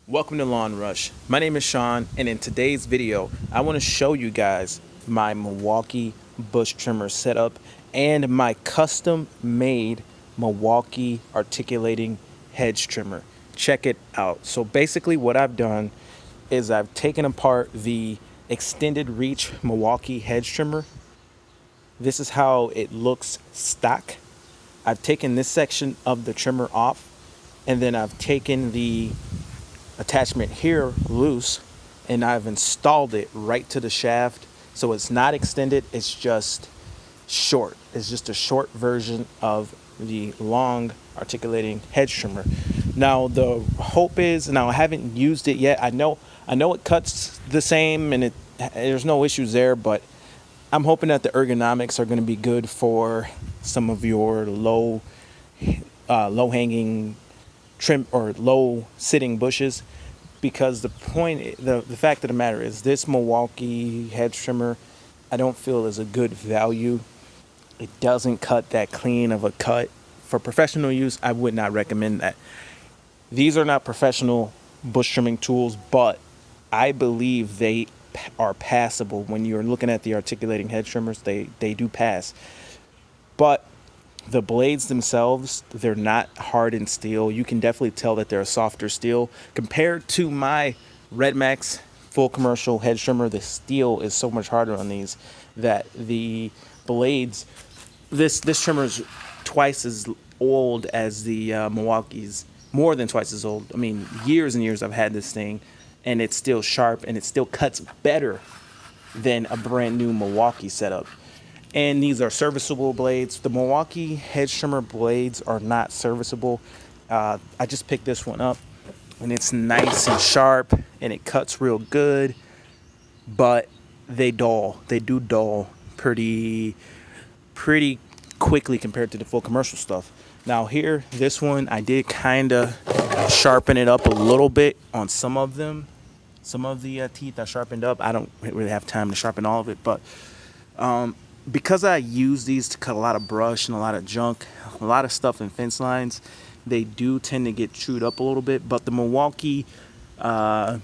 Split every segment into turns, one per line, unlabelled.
Welcome to Lawn Rush. My name is Sean, and in today's video, I want to show you guys my Milwaukee bush trimmer setup and my custom-made Milwaukee articulating hedge trimmer. Check it out. So basically what I've done is I've taken apart the extended reach Milwaukee hedge trimmer. This is how it looks stock. I've taken this section of the trimmer off, and then I've taken the attachment here loose, and I've installed it right to the shaft, so it's not extended, it's just short. It's just a short version of the long articulating hedge trimmer. Now the hope is, now I haven't used it yet, I know it cuts the same and there's no issues there, but I'm hoping that the ergonomics are going to be good for some of your low hanging trim or low sitting bushes, because the fact of the matter is this Milwaukee hedge trimmer I don't feel is a good value. It doesn't cut that clean of a cut. For professional use, I would not recommend that. These are not professional bush trimming tools, but I believe they are passable. When you're looking at the articulating hedge trimmers, they do pass. But the blades themselves, they're not hardened steel. You can definitely tell that they're a softer steel. Compared to my Red Max full commercial hedge trimmer, the steel is so much harder on these that the blades, this trimmer is twice as old as the Milwaukee's, more than twice as old. I mean, years and years I've had this thing, and it's still sharp, and it still cuts better than a brand new Milwaukee setup. And these are serviceable blades. The Milwaukee hedge trimmer blades are not serviceable. I just picked this one up, and it's nice and sharp, and it cuts real good, but they dull. They do dull pretty quickly compared to the full commercial stuff. Now here, this one, I did kind of sharpen it up a little bit on some of them. Some of the teeth I sharpened up. I don't really have time to sharpen all of it, but because I use these to cut a lot of brush and a lot of junk, a lot of stuff in fence lines, they do tend to get chewed up a little bit. But the Milwaukee power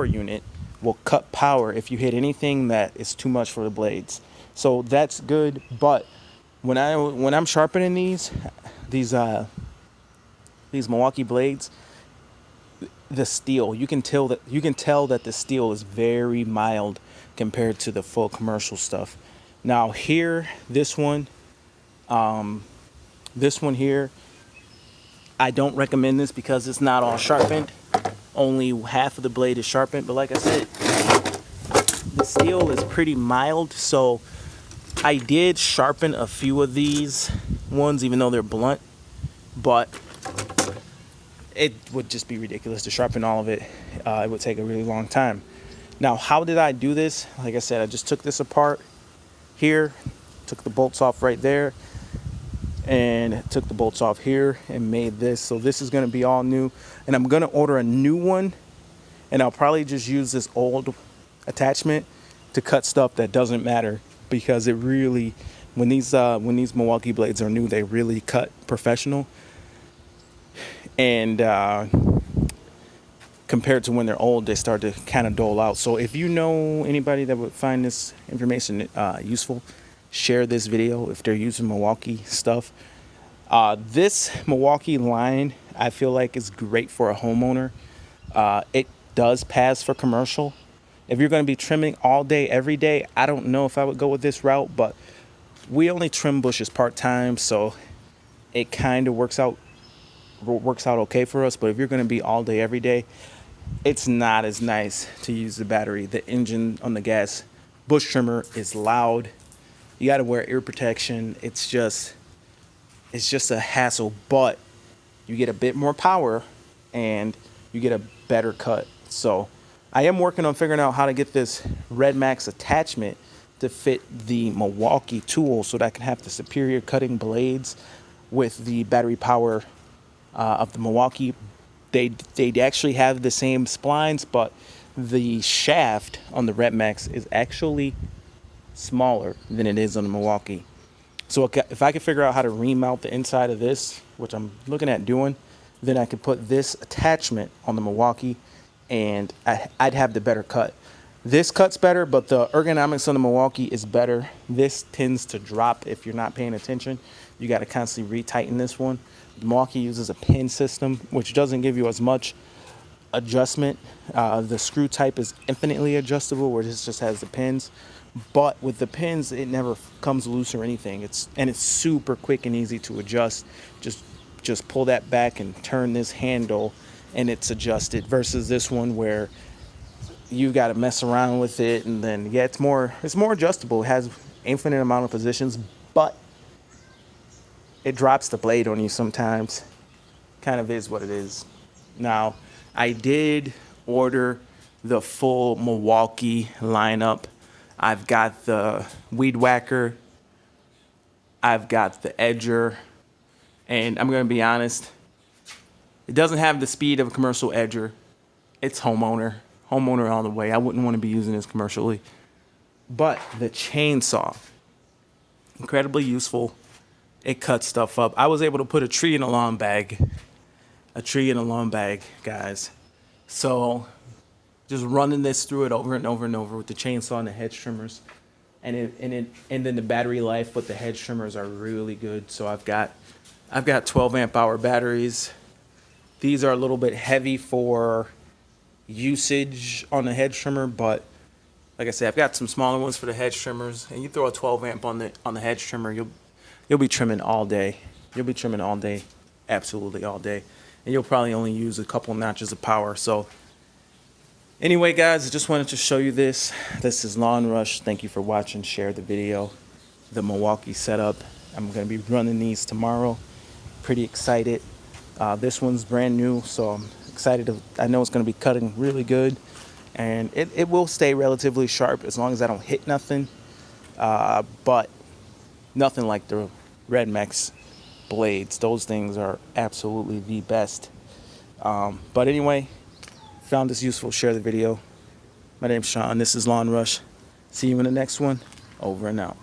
unit will cut power if you hit anything that is too much for the blades. So that's good. But when I'm sharpening these Milwaukee blades, the steel, you can tell that the steel is very mild compared to the full commercial stuff. Now here, this one here, I don't recommend this because it's not all sharpened. Only half of the blade is sharpened, but like I said, the steel is pretty mild, so I did sharpen a few of these ones, even though they're blunt, but it would just be ridiculous to sharpen all of it. It would take a really long time. Now, how did I do this? Like I said, I just took this apart here, took the bolts off right there, and took the bolts off here and made this. So this is going to be all new, and I'm going to order a new one, and I'll probably just use this old attachment to cut stuff that doesn't matter, because it really, when these Milwaukee blades are new, they really cut professional. And compared to when they're old, they start to kind of dull out. So if you know anybody that would find this information useful, share this video if they're using Milwaukee stuff. This Milwaukee line, I feel like, is great for a homeowner. It does pass for commercial. If you're going to be trimming all day, every day, I don't know if I would go with this route, but we only trim bushes part-time, so it kind of works out okay for us. But if you're going to be all day, every day, it's not as nice to use the battery. The engine on the gas bush trimmer is loud. You got to wear ear protection. It's just a hassle, but you get a bit more power and you get a better cut. So I am working on figuring out how to get this Red Max attachment to fit the Milwaukee tool so that I can have the superior cutting blades with the battery power of the Milwaukee. They actually have the same splines, but the shaft on the Red Max is actually smaller than it is on the Milwaukee. So if I could figure out how to remount the inside of this, which I'm looking at doing, then I could put this attachment on the Milwaukee, and I'd have the better cut. This cut's better, but the ergonomics on the Milwaukee is better. This tends to drop if you're not paying attention. You got to constantly retighten this one. The Milwaukee uses a pin system, which doesn't give you as much adjustment. The screw type is infinitely adjustable, where this just has the pins. But with the pins, it never comes loose or anything. It's super quick and easy to adjust. Just pull that back and turn this handle, and it's adjusted. Versus this one where you got to mess around with it, and then yeah, it's more adjustable. It has infinite amount of positions, but it drops the blade on you sometimes. Kind of is what it is. Now, I did order the full Milwaukee lineup. I've got the Weed Whacker, I've got the Edger, and I'm going to be honest, it doesn't have the speed of a commercial Edger. It's homeowner all the way. I wouldn't want to be using this commercially. But the chainsaw, incredibly useful. It cuts stuff up. I was able to put a tree in a lawn bag. Guys. So just running this through it over and over and over with the chainsaw and the hedge trimmers. And then the battery life with the hedge trimmers are really good. So I've got 12 amp hour batteries. These are a little bit heavy for usage on the hedge trimmer, but like I said, I've got some smaller ones for the hedge trimmers, and you throw a 12 amp on the hedge trimmer, you'll be trimming all day. Absolutely all day, and you'll probably only use a couple notches of power. So anyway, guys, I just wanted to show you this. This is Lawn Rush. Thank you for watching. Share the video. The Milwaukee setup. I'm going to be running these tomorrow. Pretty excited. This one's brand new, so I'm excited. I know it's going to be cutting really good, and it will stay relatively sharp as long as I don't hit nothing. But nothing like the Red Max blades. Those things are absolutely the best. But anyway, found this useful. Share the video. My name's Sean. This is Lawn Rush. See you in the next one. Over and out.